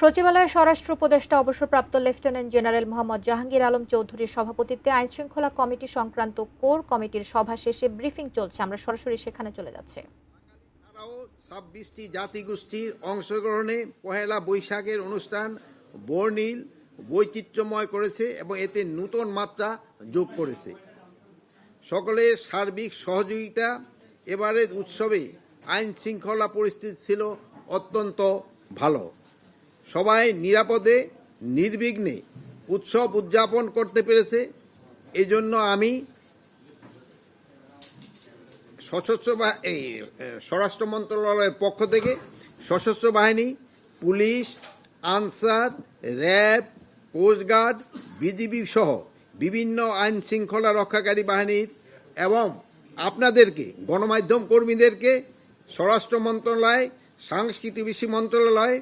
সচিবালয়ে স্বরাষ্ট্র উপদেষ্টা অবসরপ্রাপ্ত লেফটেন্যান্ট জেনারেল মোহাম্মদ জাহাঙ্গীর আলম চৌধুরীর সভাপতিত্বে আইনশৃঙ্খলা কমিটি সংক্রান্ত কোর কমিটির সভা শেষে ব্রিফিং চলছে। আমরা সরাসরি সেখানে চলে যাচ্ছি। এছাড়াও ২৬টি জাতিগোষ্ঠীর অংশগ্রহণে পহেলা বৈশাখের অনুষ্ঠান বর্ণিল বৈচিত্র্যময় করেছে এবং এতে নতুন মাত্রা যোগ করেছে। সকলের সার্বিক সহযোগিতা এবারের উৎসবে আইন শৃঙ্খলা পরিস্থিতি ছিল অত্যন্ত ভালো। সবাই নিরাপদে নির্বিঘ্নে উৎসব উদযাপন করতে পেরেছে। এজন্য আমি স্বরাষ্ট্র মন্ত্রণালয়ের পক্ষ থেকে সশস্ত্র বাহিনী, police, Ansar, RAB, coast guard, BGB সহ বিভিন্ন আইন শৃঙ্খলা রক্ষাকারী বাহিনীর এবং আপনাদেরকে গণমাধ্যম কর্মীদেরকে স্বরাষ্ট্র মন্ত্রণালয়, সাংস্কৃতিক বিষয় মন্ত্রণালয়,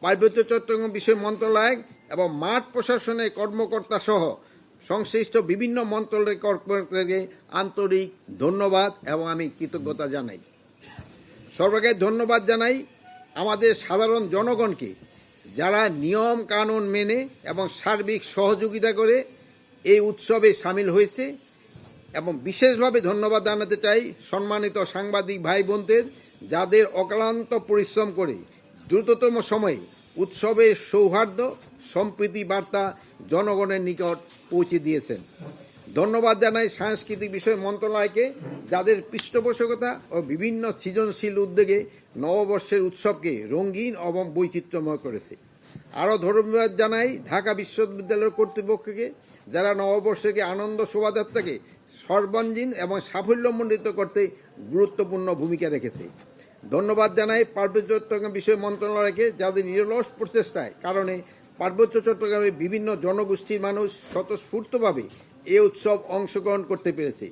পার্বত্য চট্টগ্রাম বিষয় মন্ত্রণালয় এবং মাঠ প্রশাসনের কর্মকর্তা সহ সংশ্লিষ্ট বিভিন্ন মন্ত্রণালয়ের কর্মকর্তাকে আন্তরিক ধন্যবাদ এবং আমি কৃতজ্ঞতা জানাই। সর্বাগে ধন্যবাদ জানাই আমাদের সাধারণ জনগণকে, যারা নিয়ম কানুন মেনে এবং সার্বিক সহযোগিতা করে এই উৎসবে সামিল হয়েছে, এবং বিশেষভাবে ধন্যবাদ জানাতে চাই সম্মানিত সাংবাদিক ভাই বোনদের, যাদের অক্লান্ত পরিশ্রম করে দ্রুততম সময়ে উৎসবের সৌহার্দ্য সম্প্রীতি বার্তা জনগণের নিকট পৌঁছে দিয়েছেন। ধন্যবাদ জানাই সাংস্কৃতিক বিষয় মন্ত্রণালয়কে, যাদের পৃষ্ঠপোষকতা ও বিভিন্ন সৃজনশীল উদ্যোগে নববর্ষের উৎসবকে রঙিন এবং বৈচিত্র্যময় করেছে। আরও ধন্যবাদ জানাই ঢাকা বিশ্ববিদ্যালয়ের কর্তৃপক্ষকে, যারা নববর্ষকে আনন্দ শোভাযাত্রাকে সর্বাঙ্গীন এবং সাফল্যমণ্ডিত করতে গুরুত্বপূর্ণ ভূমিকা রেখেছে। ধন্যবাদ জানাই পার্বত্য চট্টগ্রাম বিষয় মন্ত্রণালয়কে, যাদের নিরলস প্রচেষ্টায় কারণে পার্বত্য চট্টগ্রামের বিভিন্ন জনগোষ্ঠীর মানুষ স্বতঃস্ফূর্তভাবে এ উৎসব অংশগ্রহণ করতে পেরেছে।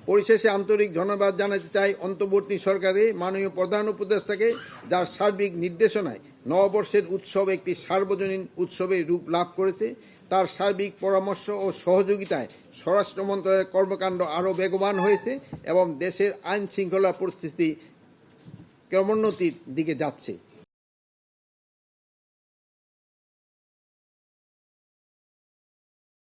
পরিশেষে আন্তরিক ধন্যবাদ জানাতে চাই অন্তর্বর্তী সরকারের মাননীয় প্রধান উপদেষ্টাকে, যার সার্বিক নির্দেশনায় নববর্ষের উৎসব একটি সার্বজনীন উৎসবে রূপ লাভ করেছে। তার সার্বিক পরামর্শ ও সহযোগিতায় স্বরাষ্ট্র মন্ত্রণালয়ের কর্মকাণ্ড আরও বেগবান হয়েছে এবং দেশের আইন শৃঙ্খলা পরিস্থিতি ক্রমোন্নতির দিকে যাচ্ছে।